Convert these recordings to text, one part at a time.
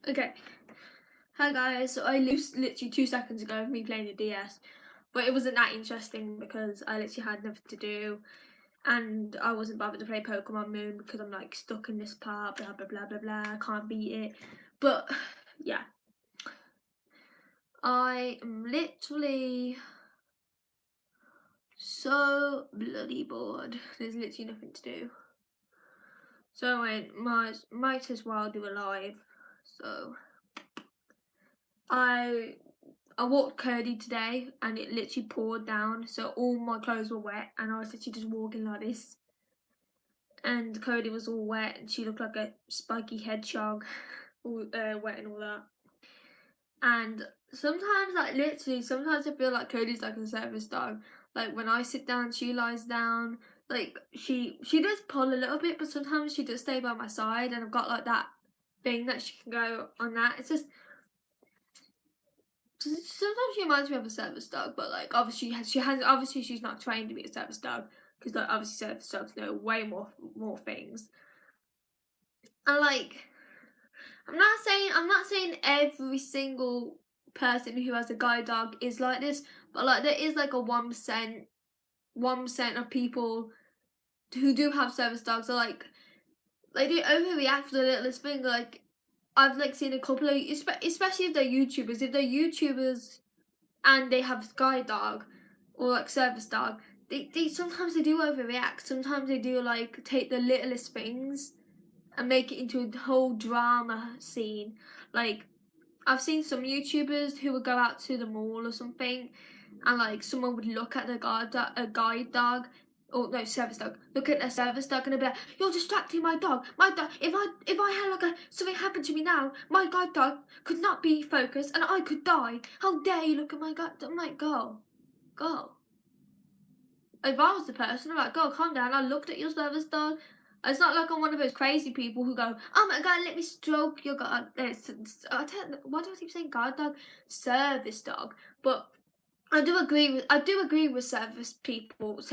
Okay. Hi guys, so I lost literally 2 seconds ago of me playing the DS, but it wasn't that interesting because I literally had nothing to do and I wasn't bothered to play Pokemon Moon because I'm like stuck in this part, blah blah blah blah blah, I can't beat it. But yeah, I am literally so bloody bored. There's literally nothing to do. So I might as well do a live. So I walked Cody today and it literally poured down, so all my clothes were wet and I was literally just walking like this. And Cody was all wet and she looked like a spiky hedgehog, all wet and all that. And sometimes, like literally, sometimes I feel like Cody's like a service dog. Like when I sit down, she lies down. Like she does pull a little bit, but sometimes she does stay by my side, and I've got like that thing that she can go on that. It's just sometimes she reminds me of a service dog, but like obviously obviously she's not trained to be a service dog because like obviously service dogs know way more things. And like I'm not saying every single person who has a guide dog is like this, but like there is like a 1% of people who do have service dogs are like they do overreact for the littlest thing. Like I've like seen a couple of, especially if they're YouTubers and they have guide dog or like service dog, they sometimes they do overreact. Sometimes they do like take the littlest things and make it into a whole drama scene. Like I've seen some YouTubers who would go out to the mall or something, and like someone would look at a guide dog, or no, service dog. Look at a service dog and they'd be like, "You're distracting my dog. My dog. If I had like something happen to me now, my guide dog could not be focused and I could die. How dare you look at my guide?" I'm like, go. If I was the person, I'm like, go, calm down. I looked at your service dog. It's not like I'm one of those crazy people who go, "Oh my god, let me stroke your god." Why do I keep saying guard dog? Service dog. But I do agree with service people with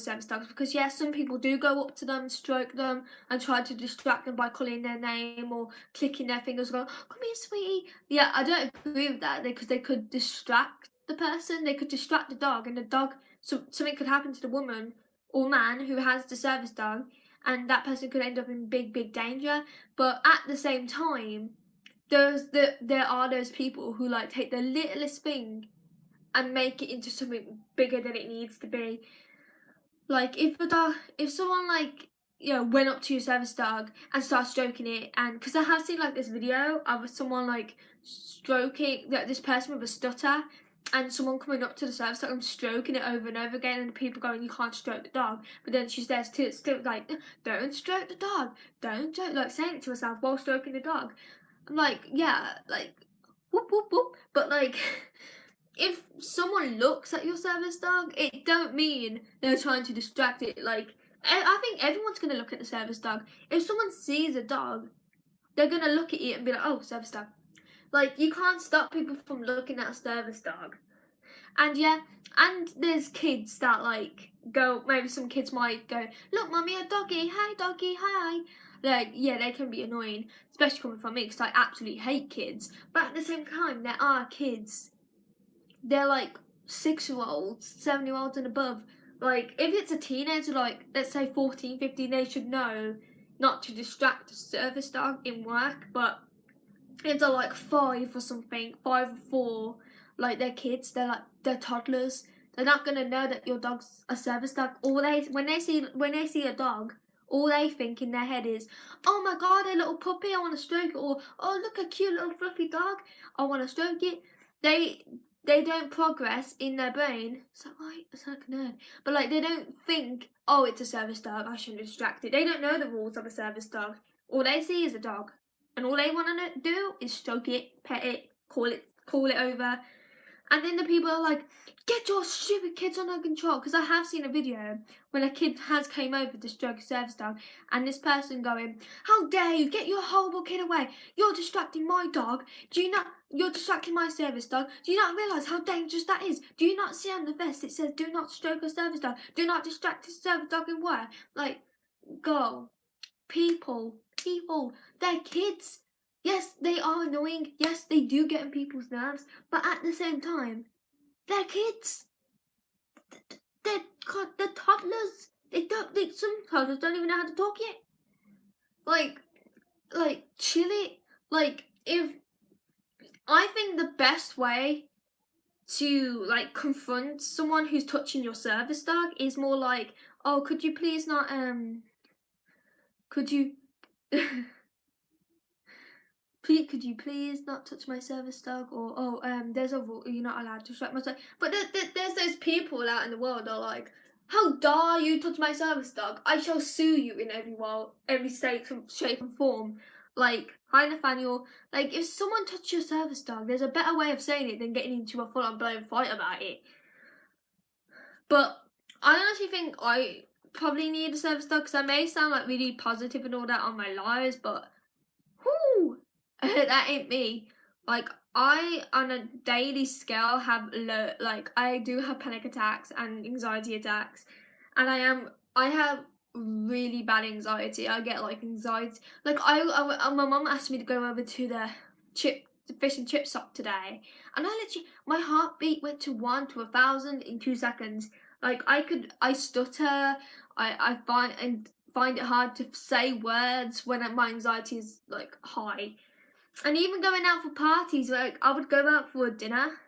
service dogs, because yes, some people do go up to them, stroke them, and try to distract them by calling their name or clicking their fingers, going, "Come here, sweetie." Yeah, I don't agree with that because they could distract the person, they could distract the dog, and the dog, something could happen to the woman or man who has the service dog, and that person could end up in big danger. But at the same time, there are those people who like take the littlest thing and make it into something bigger than it needs to be. Like if someone like went up to your service dog and started stroking it, and because I have seen like this video of someone like stroking this person with a stutter, and someone coming up to the service dog and stroking it over and over again, and people going, "You can't stroke the dog," but then she's there still like, "Don't stroke the dog, don't stroke," like saying it to herself while stroking the dog. I'm like, yeah, like whoop whoop whoop, but like if someone looks at your service dog, it don't mean they're trying to distract it. Like I think everyone's gonna look at the service dog. If someone sees a dog, they're gonna look at it and be like, "Oh, service dog." Like you can't stop people from looking at a service dog. And yeah, and there's kids that like go. Maybe some kids might go, "Look, mommy, a doggy. Hi, doggy. Hi." Like yeah, they can be annoying, especially coming from me because I absolutely hate kids. But at the same time, there are kids, they're like 6-year-olds, 7-year-olds and above. Like if it's a teenager, like let's say 14, 15, they should know not to distract a service dog in work. But if they're like 5 or something, 5 or 4, like they're kids, they're toddlers, they're not gonna know that your dog's a service dog. All they when they see a dog, all they think in their head is, "Oh my god, a little puppy, I want to stroke it," or, "Oh, look, a cute little fluffy dog, I want to stroke it." They don't progress in their brain. Is that right? It's like a nerd. But like they don't think, "Oh, it's a service dog, I shouldn't distract it." They don't know the rules of a service dog. All they see is a dog, and all they want to do is stroke it, pet it, call it over. And then the people are like, "Get your stupid kids under control." Because I have seen a video when a kid has came over to stroke a service dog, and this person going, "How dare you, get your horrible kid away. You're distracting my dog. You're distracting my service dog. Do you not realise how dangerous that is? Do you not see on the vest it says, 'Do not stroke a service dog. Do not distract a service dog in work'?" Like, go. People, they're kids. Yes, they are annoying. Yes, they do get on people's nerves. But at the same time, they're kids. They're toddlers. Some toddlers don't even know how to talk yet. Like, chill it. Like, if I think the best way to like confront someone who's touching your service dog is more like, oh, could you please not could you please could you please not touch my service dog, or there's a rule, you're not allowed to strike my dog. But there's those people out in the world that are like, how dare you touch my service dog, I shall sue you in every state, shape and form. Like, hi Nathaniel, like, if someone touches your service dog, there's a better way of saying it than getting into a full-on blown fight about it. But I honestly think I probably need a service dog, because I may sound like really positive and all that on my lives, but whoo, that ain't me. Like, I, on a daily scale, have I do have panic attacks and anxiety attacks, and I have really bad anxiety. I get like anxiety. Like, my mum asked me to go over to the fish and chip shop today, and my heartbeat went to 1 to 1,000 in 2 seconds. Like, I stutter. I find it hard to say words when my anxiety is like high. And even going out for parties, like, I would go out for a dinner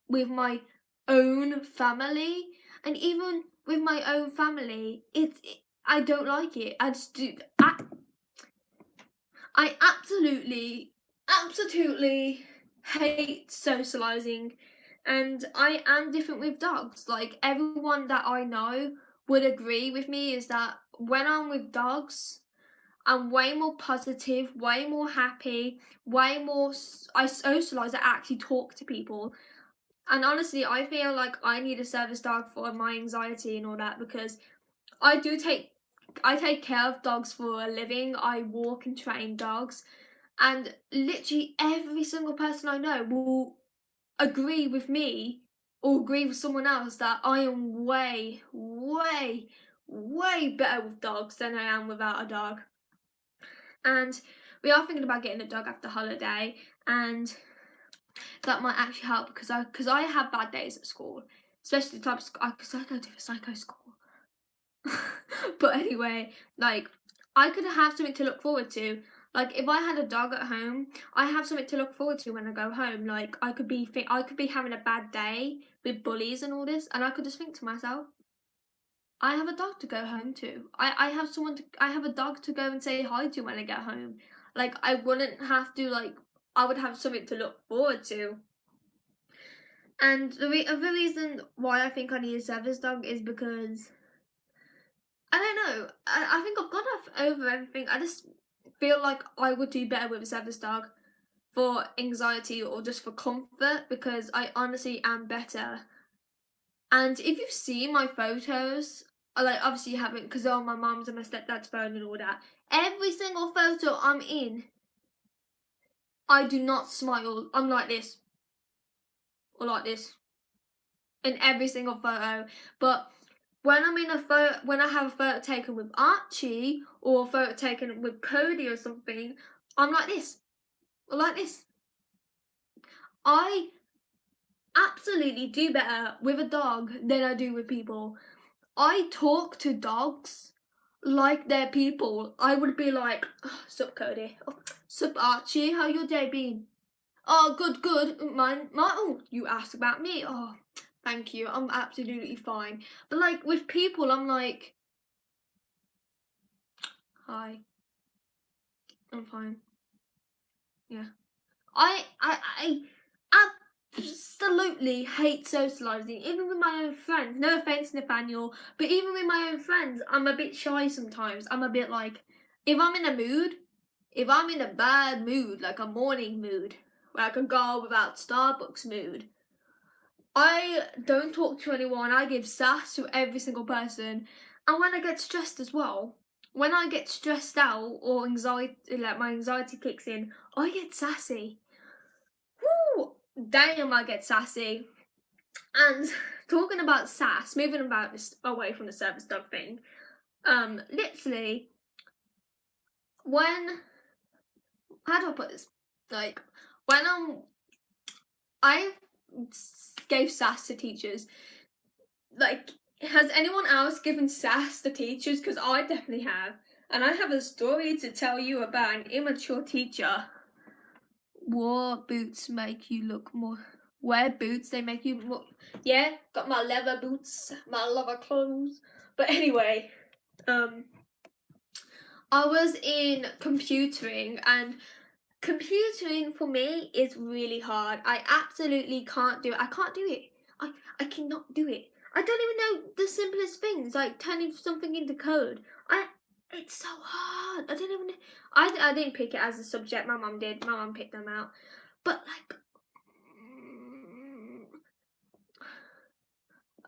with my own family, and even with my own family, I don't like it. I absolutely hate socializing, and I am different with dogs. Like, everyone that I know would agree with me is that when I'm with dogs, I'm way more positive, way more happy, way more. I socialize. I actually talk to people, and honestly, I feel like I need a service dog for my anxiety and all that, because I take care of dogs for a living. I walk and train dogs, and literally every single person I know will agree with me or agree with someone else that I am way, way, way better with dogs than I am without a dog. And we are thinking about getting a dog after holiday, and that might actually help, because I have bad days at school, especially the type of school, because I go to a psycho school. But anyway, like, I could have something to look forward to. Like, if I had a dog at home, I have something to look forward to when I go home. Like, I could be having a bad day with bullies and all this, and I could just think to myself, I have a dog to go home to. I have a dog to go and say hi to when I get home. Like, I wouldn't have to, like, I would have something to look forward to. And the other reason why I think I need a service dog is because, I don't know, I think I've gone off over everything. I just feel like I would do better with a service dog for anxiety or just for comfort, because I honestly am better. And if you see my photos, like, obviously you haven't, because they're on my mum's and my stepdad's phone and all that. Every single photo I'm in, I do not smile. I'm like this, or like this, in every single photo. But when I'm in a photo, when I have a photo taken with Archie, or a photo taken with Cody or something, I'm like this, or like this. I absolutely do better with a dog than I do with people. I talk to dogs like they're people. I would be like, oh, sup Cody, oh, sup Archie, how your day been? Oh, good. Oh, you asked about me. Oh, thank you. I'm absolutely fine. But like, with people, I'm like, hi, I'm fine. Yeah. I absolutely hate socializing, even with my own friends. No offense, Nathaniel, but even with my own friends, I'm a bit shy sometimes. I'm a bit like, if I'm in a mood, if I'm in a bad mood, like a morning mood, like a girl without Starbucks mood, I don't talk to anyone. I give sass to every single person. And when I get stressed as well, when I get stressed out or anxiety, like my anxiety kicks in, I get sassy. Woo! Damn, I get sassy. And talking about sass, moving about this away from the service dog thing, literally, when, how do I put this? like when I gave sass to teachers. Like, has anyone else given sass to teachers? Because I definitely have, and I have a story to tell you about an immature teacher. Wear boots make you look more. Wear boots, they make you more. Yeah, got my leather boots, my leather clothes. But anyway, I was in computering, and computering for me is really hard. I absolutely can't do it. I can't do it. I cannot do it. I don't even know the simplest things, like turning something into code. It's so hard. I don't even know. I didn't pick it as a subject. My mum did. My mum picked them out. But like,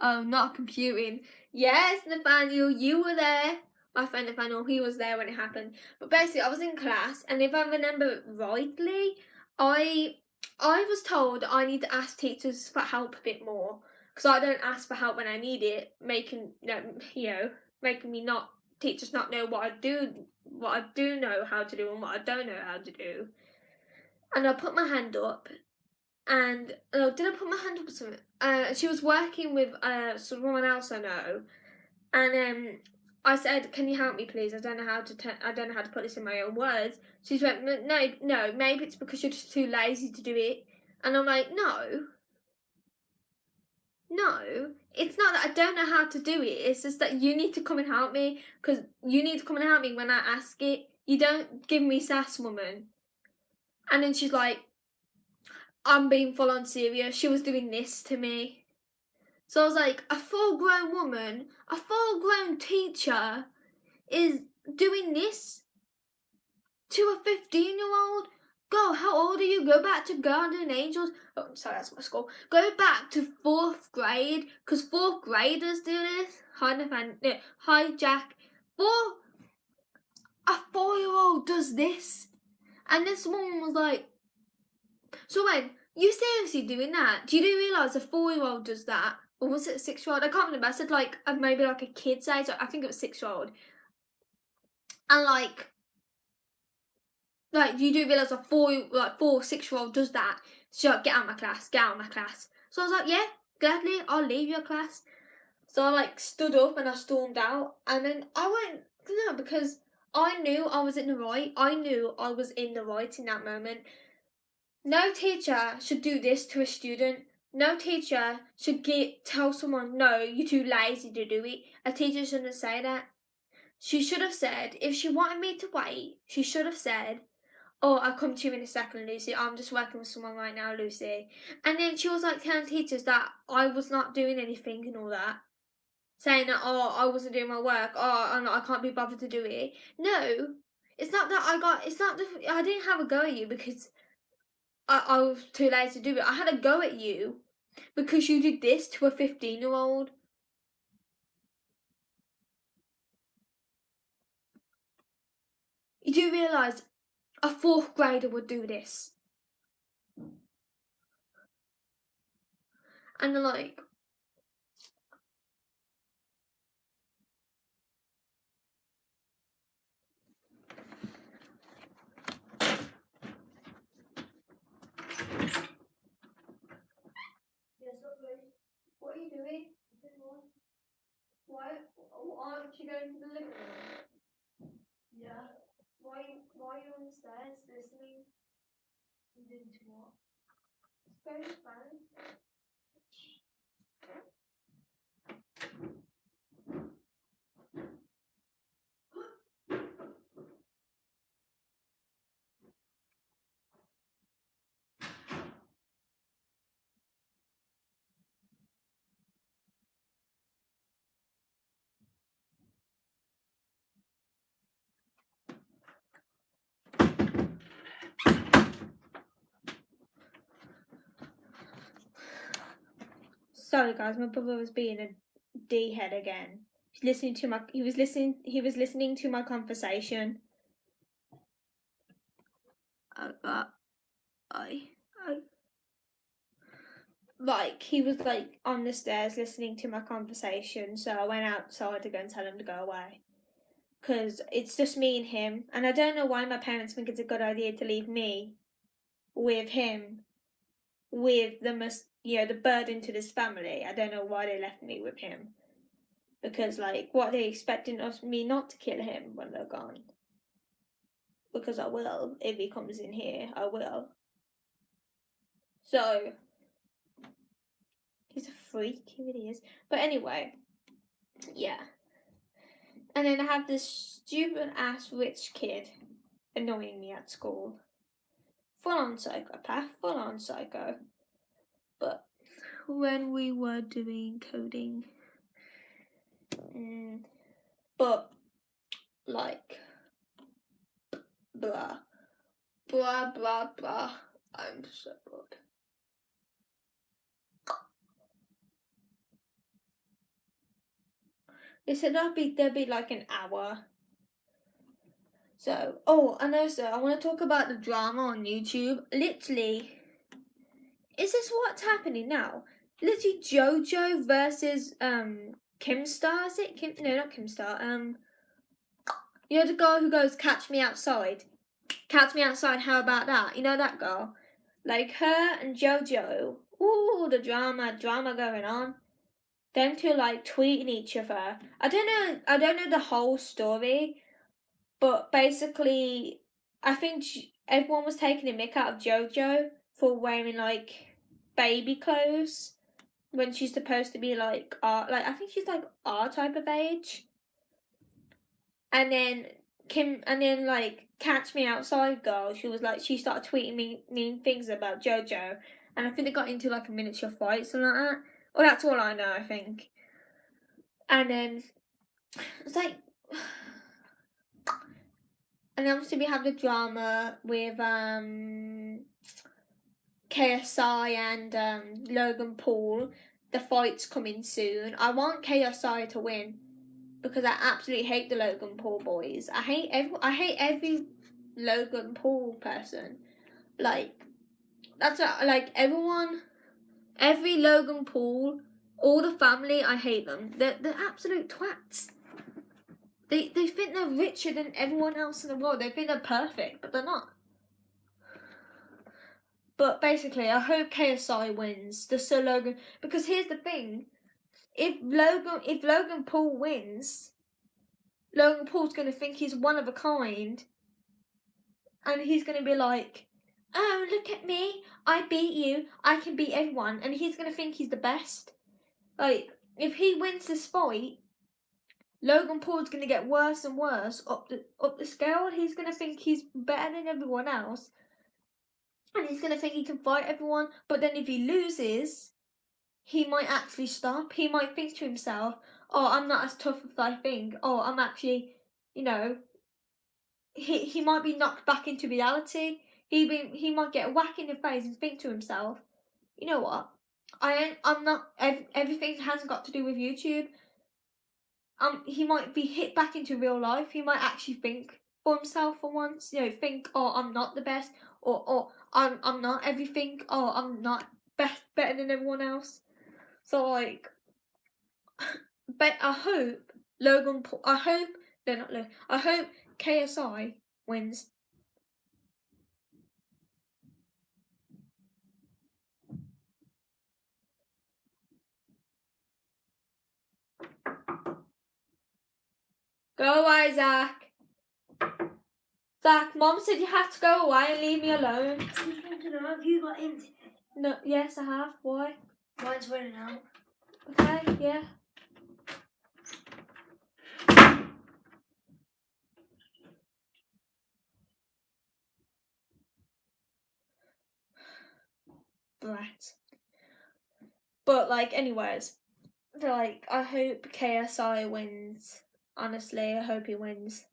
oh, not computing. Yes, Nathaniel, you were there. My friend Nathaniel, he was there when it happened. But basically, I was in class, and if I remember rightly, I was told I need to ask teachers for help a bit more, because I don't ask for help when I need it, making me not teachers not know what I do know how to do and what I don't know how to do. And I put my hand up, and did I put my hand up or something? She was working with someone else I know, and I said, "Can you help me, please? I don't know how to put this in my own words." She went, "No, maybe it's because you're just too lazy to do it." And I'm like, "No, it's not that I don't know how to do it. It's just that you need to come and help me, because you need to come and help me when I ask it. You don't give me sass, woman." And then she's like, I'm being full on serious. She was doing this to me. So I was like, a full-grown woman, a full-grown teacher is doing this to a 15-year-old? Go, how old are you? Go back to Guardian Angels. Oh, sorry, that's my school. Go back to 4th grade, because 4th graders do this. Hi, Jack. A 4-year-old does this. And this woman was like, so when you seriously doing that? Do you realise a 4-year-old does that? Or was it a 6-year-old? I can't remember. I said like maybe like a kid's age. I think it was 6-year-old. And like you do realise a 6-year-old does that? So like, get out of my class. So I was like, yeah, gladly, I'll leave your class. So I like stood up and I stormed out, and then I went because I knew I was in the right. I knew I was in the right in that moment. No teacher should do this to a student. No teacher should tell someone, no, you're too lazy to do it. A teacher shouldn't say that. She should have said, if she wanted me to wait, she should have said, oh, I'll come to you in a second, Lucy. I'm just working with someone right now, Lucy. And then she was like telling teachers that I was not doing anything and all that. Saying that, oh, I wasn't doing my work. Oh, I can't be bothered to do it. No, it's not that I didn't have a go at you because I was too lazy to do it. I had a go at you because you did this to a 15-year-old. You do realise a 4th grader would do this. And they're like, what are you doing? Why aren't you going to the living room? Yeah. Why are you on the stairs listening? Listening to what? Go to the phone. Sorry guys, my brother was being a D-head again. He was listening to my conversation. Like he was like on the stairs listening to my conversation, so I went outside to go and tell him to go away. Because it's just me and him, and I don't know why my parents think it's a good idea to leave me with him, with the burden to this family. I don't know why they left me with him. Because, like, what are they expecting me not to kill him when they're gone? Because I will. If he comes in here, I will. So, he's a freak, he really is. But anyway, yeah. And then I have this stupid ass rich kid annoying me at school. Full on psychopath, full on psycho. But when we were doing coding, but like, blah, blah, blah, blah. I'm so bored. They said there'd be like an hour. So, and also I want to talk about the drama on YouTube. Literally, is this what's happening now? Literally, JoJo versus Kimstar. Is it Kim? No, not Kimstar. You know the girl who goes, "Catch me outside." Catch me outside. How about that? You know that girl? Like her and JoJo. Ooh, the drama going on. Them two like tweeting each other. I don't know the whole story, but basically, I think everyone was taking a mick out of JoJo for wearing like baby clothes when she's supposed to be like I think she's like our type of age. And then like Catch Me Outside girl, she started tweeting mean things about JoJo, and I think they got into like a miniature fight, something like that. Well, that's all I know, I think. And then it's like, and then obviously we have the drama with KSI and Logan Paul. The fight's coming soon. I want KSI to win because I absolutely hate the Logan Paul boys. I hate every Logan Paul person. Like every Logan Paul, all the family. I hate them. They're absolute twats. They think they're richer than everyone else in the world. They think they're perfect, but they're not. But basically, I hope KSI wins. So Logan, because here's the thing: if Logan Paul wins, Logan Paul's gonna think he's one of a kind, and he's gonna be like, "Oh, look at me! I beat you. I can beat everyone," and he's gonna think he's the best. Like, if he wins this fight, Logan Paul's gonna get worse and worse up the scale. He's gonna think he's better than everyone else, and he's gonna think he can fight everyone. But then if he loses, he might actually stop. He might think to himself, "Oh, I'm not as tough as I think. Oh, I'm actually, He might be knocked back into reality. He might get a whack in the face and think to himself, you know what? I'm not. Everything hasn't got to do with YouTube. He might be hit back into real life. He might actually think for himself for once. Think, oh, I'm not the best, or I'm not everything. Oh, I'm not better than everyone else. So like, but I hope Logan Paul. I hope they're not Logan. I hope KSI wins. Go away, Zach. Zach, Mom said you have to go away and leave me alone. I just want to know, have you got internet? No, yes, I have. Why? Mine's running out. Okay, yeah. Brat. But like, anyways, I hope KSI wins. Honestly, I hope he wins.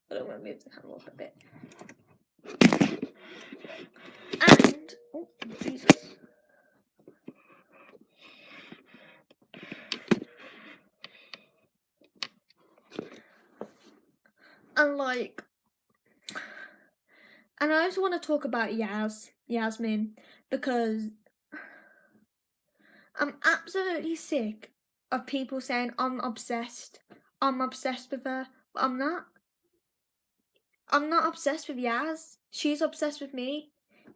But I'm gonna move the camera up a bit. And oh Jesus. And I also want to talk about Yasmin, because I'm absolutely sick of people saying I'm obsessed with her, but I'm not. I'm not obsessed with Yaz. She's obsessed with me.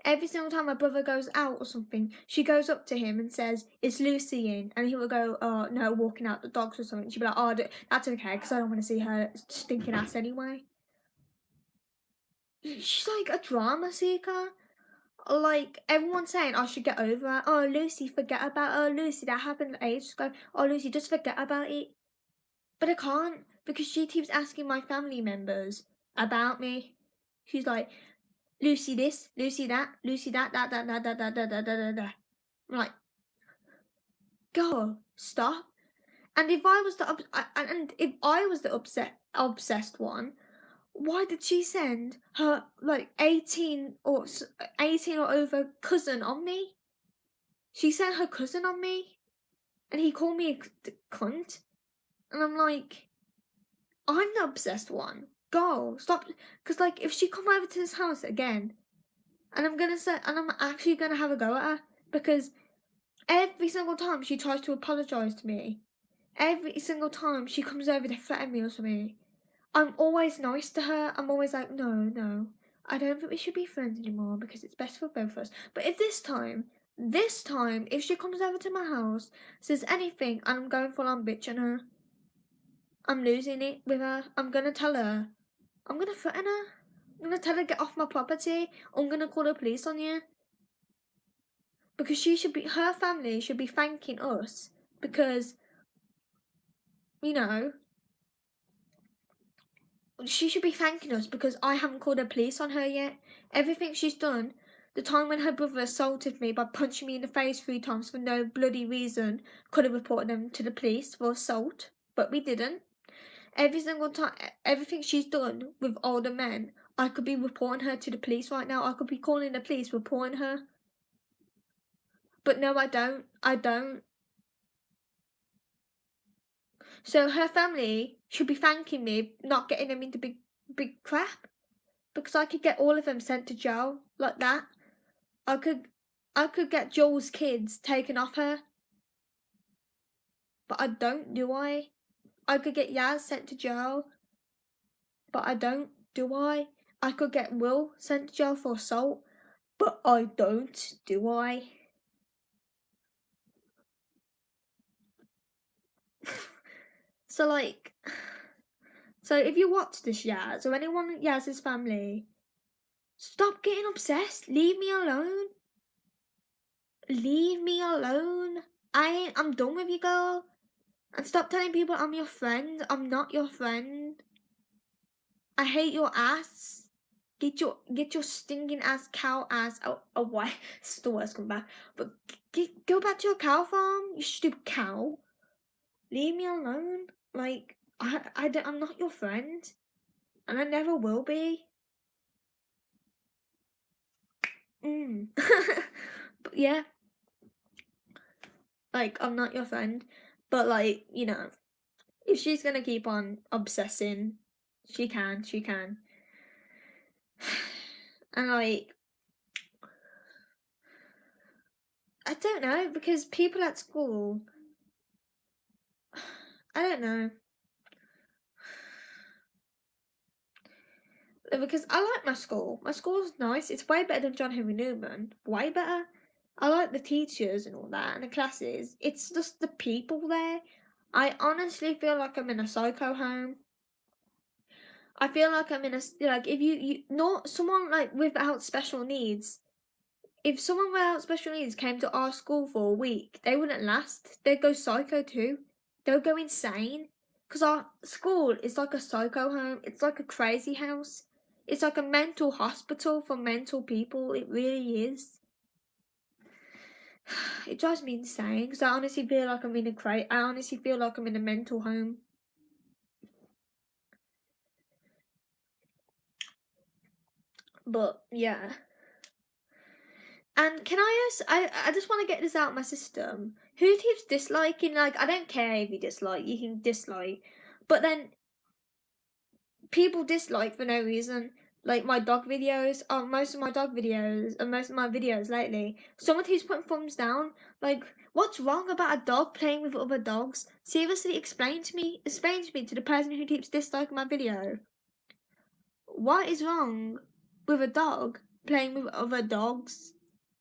every single time my brother goes out or something, she goes up to him and says, "Is Lucy in?" And he will go, "Oh no, walking out the dogs or something." She'll be like, "Oh, that's okay, because I don't want to see her stinking ass anyway." She's like a drama seeker. Like, everyone's saying I should get over her. "Oh, Lucy, forget about her. Lucy, that happened ages ago. Oh, Lucy, just forget about it." But I can't, because she keeps asking my family members about me. She's like, "Lucy this, Lucy that, Lucy that, that. I'm like, girl, stop. And if I was the obsessed one, why did she send her like 18 or over cousin on me? She sent her cousin on me, and he called me a cunt, and I'm like, I'm the obsessed one. Go stop, because like if she come over to this house again, and I'm actually gonna have a go at her, because every single time she tries to apologise to me, every single time she comes over to threaten me or something, I'm always nice to her. I'm always like, no, I don't think we should be friends anymore because it's best for both of us. But if this time, if she comes over to my house, says anything, and I'm going full on bitching her, I'm losing it with her. I'm gonna tell her. I'm gonna threaten her. I'm gonna tell her get off my property. I'm gonna call the police on you. Because her family should be thanking us, because, you know, she should be thanking us because I haven't called the police on her yet. Everything she's done, the time when her brother assaulted me by punching me in the face 3 times for no bloody reason, could have reported them to the police for assault, but we didn't. Every single time, everything she's done with older men, I could be reporting her to the police right now. I could be calling the police, reporting her. But no, I don't. So her family should be thanking me, not getting them into big crap, because I could get all of them sent to jail like that. I could get Joel's kids taken off her, but I don't, do I? I could get Yaz sent to jail, but I don't, do I? I could get Will sent to jail for assault, but I don't, do I? So like, so if you watch this, Yaz, or anyone in Yaz's family, stop getting obsessed. Leave me alone. Leave me alone. I'm done with you, girl. And stop telling people I'm your friend. I'm not your friend. I hate your ass. Get your stinking ass, cow ass. Oh, why? This is the worst come back. But go back to your cow farm, you stupid cow. Leave me alone. Like, I'm not your friend. And I never will be. But yeah. Like, I'm not your friend. But like, you know, if she's gonna keep on obsessing, she can. And like, I don't know, because people at school, I don't know. Because I like my school. My school's nice. It's way better than John Henry Newman. Way better. I like the teachers and all that and the classes. It's just the people there. I honestly feel like I'm in a psycho home. I feel like I'm in a, like, if you not someone like without special needs. If someone without special needs came to our school for a week, they wouldn't last. They'd go psycho too. They'll go insane. Because our school is like a psycho home. It's like a crazy house. It's like a mental hospital for mental people. It really is. It drives me insane because I honestly feel like I'm in a mental home. But yeah. And can I ask, I just want to get this out of my system. Who keeps disliking? Like, I don't care if you dislike, you can dislike. But then, people dislike for no reason. Like my dog videos, most of my dog videos, and most of my videos lately, someone keeps putting thumbs down. Like, what's wrong about a dog playing with other dogs? Seriously, explain to me to the person who keeps disliking my video. What is wrong with a dog playing with other dogs.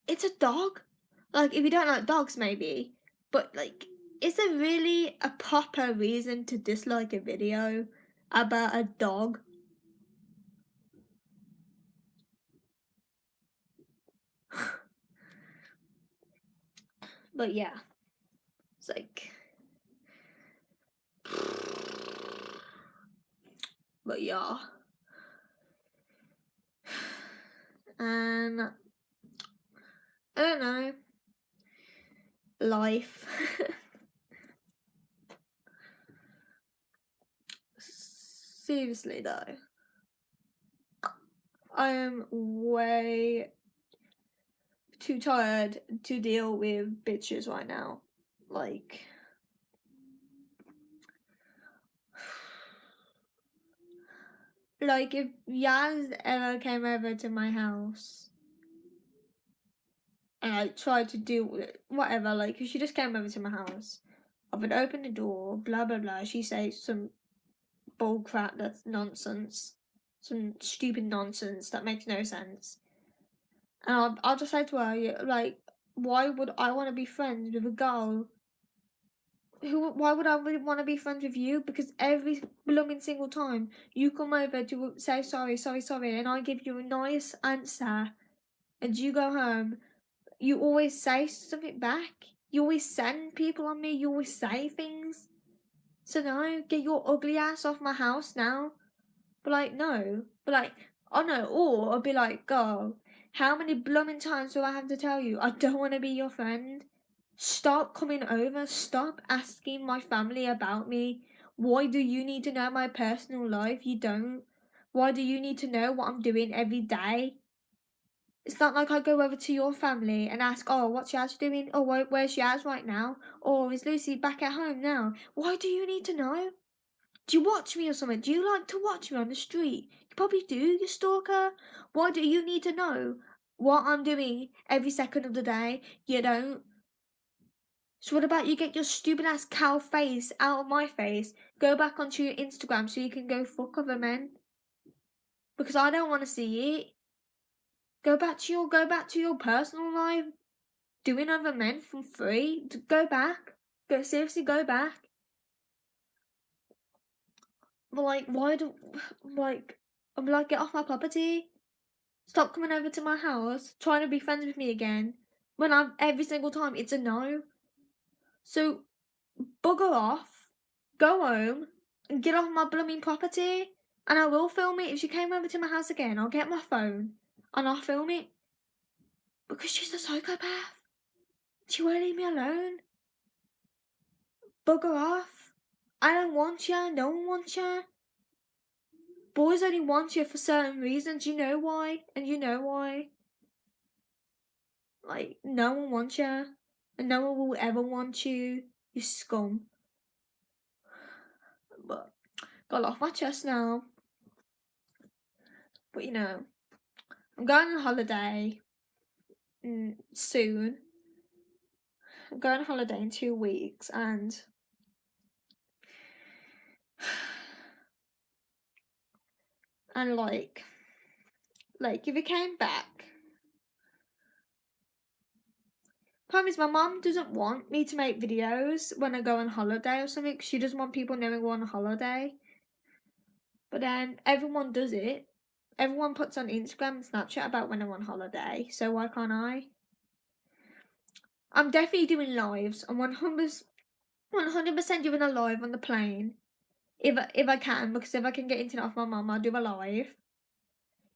It's a dog. Like, if you don't like dogs, maybe. But, like, is there really a proper reason to dislike a video about a dog? But yeah, it's like, but yeah, and I don't know, life. Seriously though, I am way too tired to deal with bitches right now. Like, if Yaz ever came over to my house and I tried to do whatever, like, if she just came over to my house, I would open the door, blah blah blah. She say some bull crap that's nonsense, some stupid nonsense that makes no sense, and I'll just say to her, like, why would I want to be friends with a girl why would I really want to be friends with you? Because every blooming single time you come over to say sorry, and I give you a nice answer, and you go home, you always say something back. You always send people on me. You always say things. So no, get your ugly ass off my house now. But like, no. But like, oh no. Or I'll be like, girl, how many blooming times do I have to tell you I don't want to be your friend? Stop coming over. Stop asking my family about me. Why do you need to know my personal life? You don't. Why do you need to know what I'm doing every day? It's not like I go over to your family and ask, oh, what's Yaz doing? Oh, where's Yaz right now? Or is Lucy back at home now? Why do you need to know? Do you watch me or something? Do you like to watch me on the street? You probably do, you stalker. Why do you need to know what I'm doing every second of the day? You don't. So what about you get your stupid ass cow face out of my face, go back onto your Instagram so you can go fuck other men? Because I don't want to see it. Go back to your personal life, doing other men for free. Go back. Seriously, go back. But like, why do, like, I'm like, get off my property. Stop coming over to my house, trying to be friends with me again, when I'm every single time it's a no. So, bugger off, go home, and get off my blooming property. And I will film it. If she came over to my house again, I'll get my phone and I'll film it. Because she's a psychopath. She won't leave me alone. Bugger off. I don't want you. No one wants you. Boys only want you for certain reasons. You know why. And you know why. Like, no one wants you. And no one will ever want you. You scum. But, got off my chest now. But, you know, I'm going on holiday soon. I'm going on holiday in 2 weeks, and like if it came back, problem is my mum doesn't want me to make videos when I go on holiday or something. She doesn't want people knowing we're on holiday. But then everyone does it. Everyone puts on Instagram and Snapchat about when I'm on holiday. So why can't I? I'm definitely doing lives. I'm 100% doing a live on the plane. If I can, because if I can get internet off my mum, I'll do a live.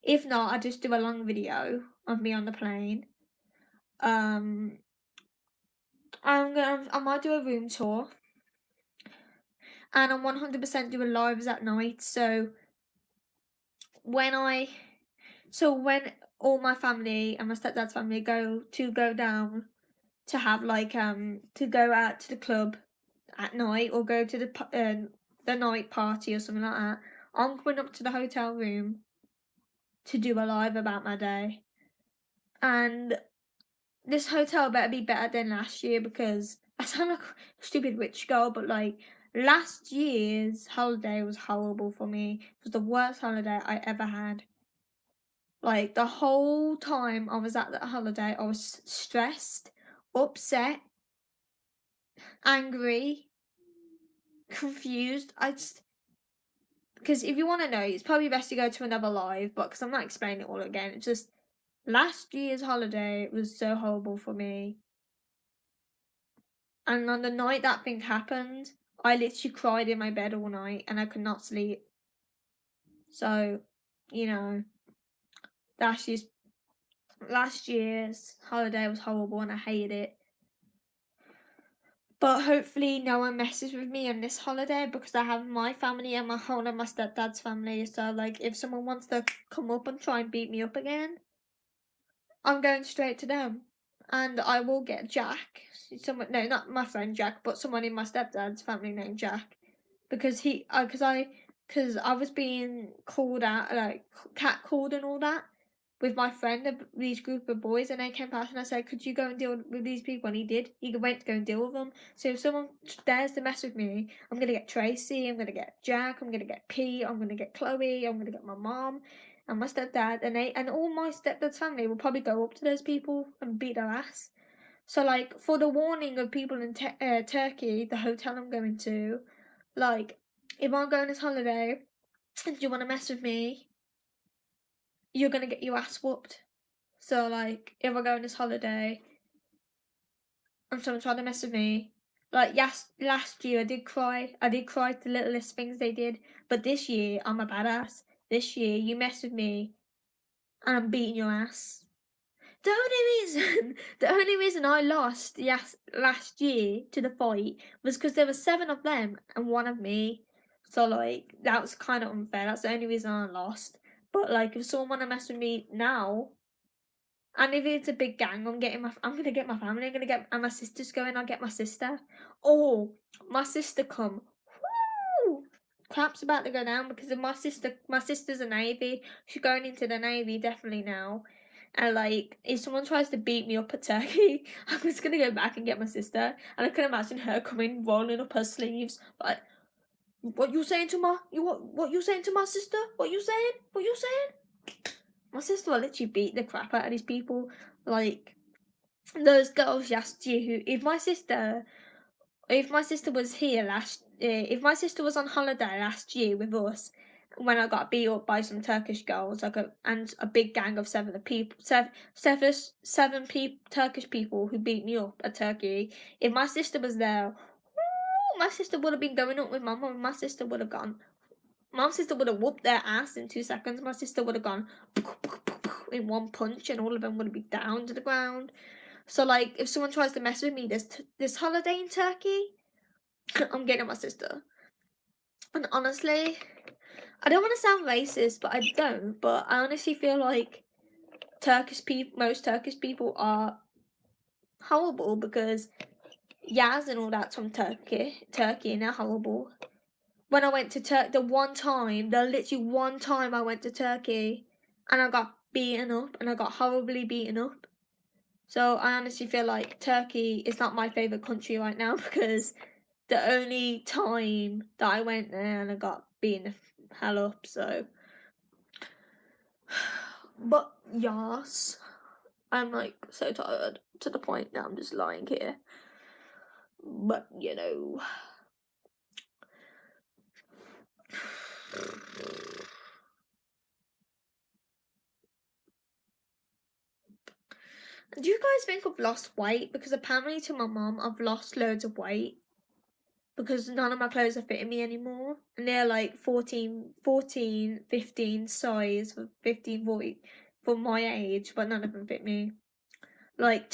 If not, I just do a long video of me on the plane. I might do a room tour, and I'm 100% doing lives at night. So when all my family and my stepdad's family go down to have like to go out to the club at night or go to the night party or something like that, I'm coming up to the hotel room to do a live about my day. And this hotel better be better than last year, because I sound like a stupid rich girl, but like, last year's holiday was horrible for me. It was the worst holiday I ever had. Like, the whole time I was at that holiday, I was stressed, upset, angry, confused. Because if you want to know, it's probably best to go to another live, but because I'm not explaining it all again, it's just last year's holiday was so horrible for me. And on the night that thing happened, I literally cried in my bed all night and I could not sleep. So, you know, last year's holiday was horrible and I hated it. But hopefully no one messes with me on this holiday because I have my family and my whole and my stepdad's family. So like if someone wants to come up and try and beat me up again, I'm going straight to them. And I will get Jack. Someone, no, not my friend Jack, but someone in my stepdad's family named Jack. Because because I was being called out, like catcalled and all that, with my friend and these group of boys, and they came past and I said, "Could you go and deal with these people?" And he did. He went to go and deal with them. So if someone dares to mess with me, I'm gonna get Tracy. I'm gonna get Jack. I'm gonna get Pete. I'm gonna get Chloe. I'm gonna get my mom and my stepdad, and all my stepdad's family will probably go up to those people and beat their ass. So like for the warning of people in Turkey, the hotel I'm going to. Like, if I'm going on this holiday and you want to mess with me, you're going to get your ass whooped. So, like, if I go on this holiday and someone tried to mess with me, like, yes, last year I did cry. I did cry at the littlest things they did. But this year, I'm a badass. This year, you mess with me and I'm beating your ass. The only reason I lost last year to the fight was because there were 7 of them and 1 of me. So like that was kind of unfair. That's the only reason I lost. But like if someone wanna mess with me now, and if it's a big gang, I'm gonna get my family. I'm gonna get and my sister's going. I'll get my sister. Oh, my sister come. Woo! Crap's about to go down because of my sister. My sister's a navy. She's going into the navy definitely now. And like, if someone tries to beat me up at Turkey, I'm just gonna go back and get my sister. And I can imagine her coming, rolling up her sleeves, like, "What you saying to what you saying to my sister? What you saying? What you saying?" My sister will literally beat the crap out of these people. Like those girls last year who, if my sister was here if my sister was on holiday last year with us, when I got beat up by some Turkish girls, and a big gang of 7 Turkish people who beat me up at Turkey. If my sister was there, my sister would have been going up with my mum. My sister would have whooped their ass in 2 seconds. My sister would have gone in one punch, and all of them would have been down to the ground. So like, if someone tries to mess with me this holiday in Turkey, I'm getting my sister. And honestly, I don't want to sound racist, but I don't. But I honestly feel like most Turkish people are horrible because Yaz and all that's from Turkey, and they're horrible. When I went to the literally one time I went to Turkey, and I got beaten up, and I got horribly beaten up. So I honestly feel like Turkey is not my favourite country right now because the only time that I went there and I got beaten the hell up, so. But yes, I'm like so tired to the point that I'm just lying here. But you know. Do you guys think I've lost weight? Because apparently to my mum I've lost loads of weight. Because none of my clothes are fitting me anymore. And they're like 14, 15 size, 15, 40 for my age, but none of them fit me. Like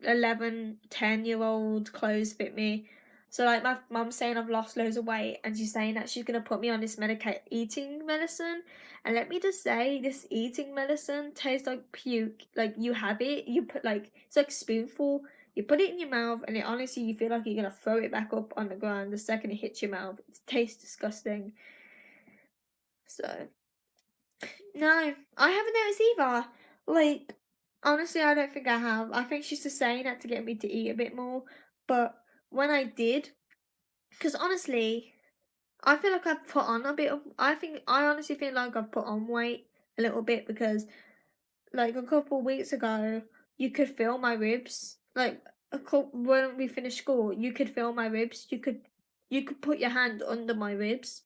11, 10-year-old clothes fit me. So like my mum's saying I've lost loads of weight, and she's saying that she's gonna put me on this eating medicine. And let me just say, this eating medicine tastes like puke. Like you have it, you put it's like a spoonful. You put it in your mouth, and it honestly, you feel like you're gonna throw it back up on the ground the second it hits your mouth. It tastes disgusting. So no, I haven't noticed either. Like, honestly, I don't think I have. I think she's just saying that to get me to eat a bit more. But when I did, because honestly, I feel like I've put on a bit of. I honestly feel like I've put on weight a little bit because, like, a couple of weeks ago, you could feel my ribs. Like, when we finished school, you could feel my ribs. You could put your hand under my ribs.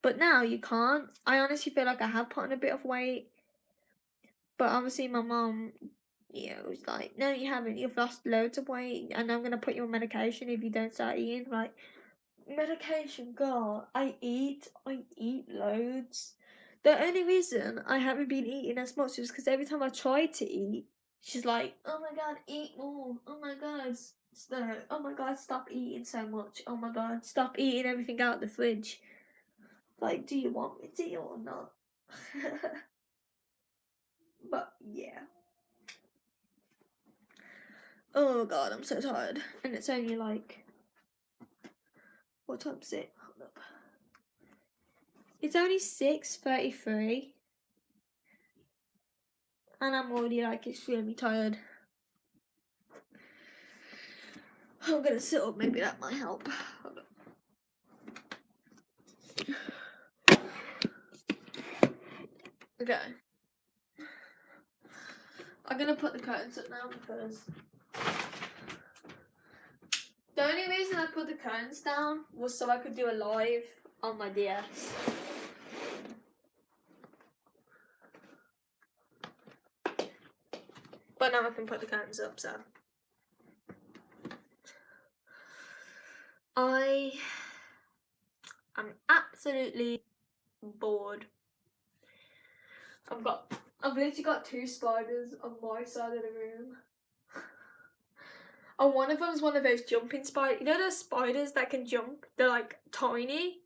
But now you can't. I honestly feel like I have put on a bit of weight. But obviously my mom, was like, no, you haven't. You've lost loads of weight, and I'm gonna put you on medication if you don't start eating. Like, medication, girl. I eat loads. The only reason I haven't been eating as much is because every time I try to eat, she's like, oh my god, eat more. Oh my god, oh my god, stop eating so much. Oh my god, stop eating everything out the fridge. Like, do you want me to or not? But yeah. Oh god, I'm so tired. And it's only like, what time is it? Hold up. It's only 6:33. And I'm already like extremely tired. I'm gonna sit up, maybe that might help. Hold up. Okay. I'm gonna put the curtains up now because the only reason I put the curtains down was so I could do a live on my DS. But now I can put the curtains up, so. I'm absolutely bored. I've literally got 2 spiders on my side of the room. And one of them is one of those jumping spiders. You know those spiders that can jump? They're like tiny.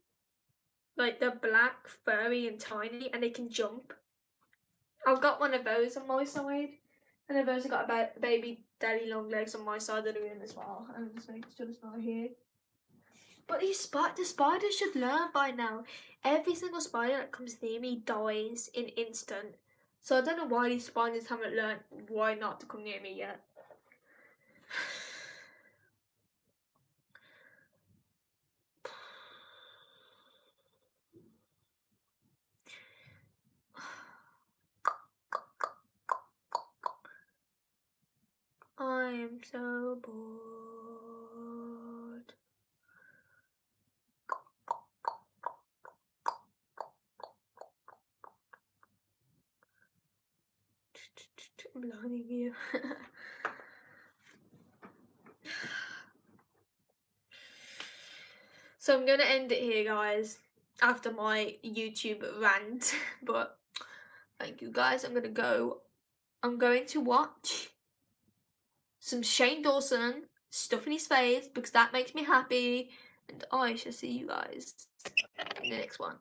Like they're black, furry and tiny, and they can jump. I've got one of those on my side. And I've also got a baby daddy long legs on my side of the room as well. I'm just making sure it's not here. But the spiders should learn by now. Every single spider that comes near me dies in instant. So I don't know why these spiders haven't learned why not to come near me yet. I am so bored. I'm blinding you. So I'm gonna end it here, guys, after my YouTube rant. But thank you, guys. I'm going to watch some Shane Dawson stuffing his face because that makes me happy. And I shall see you guys in the next one.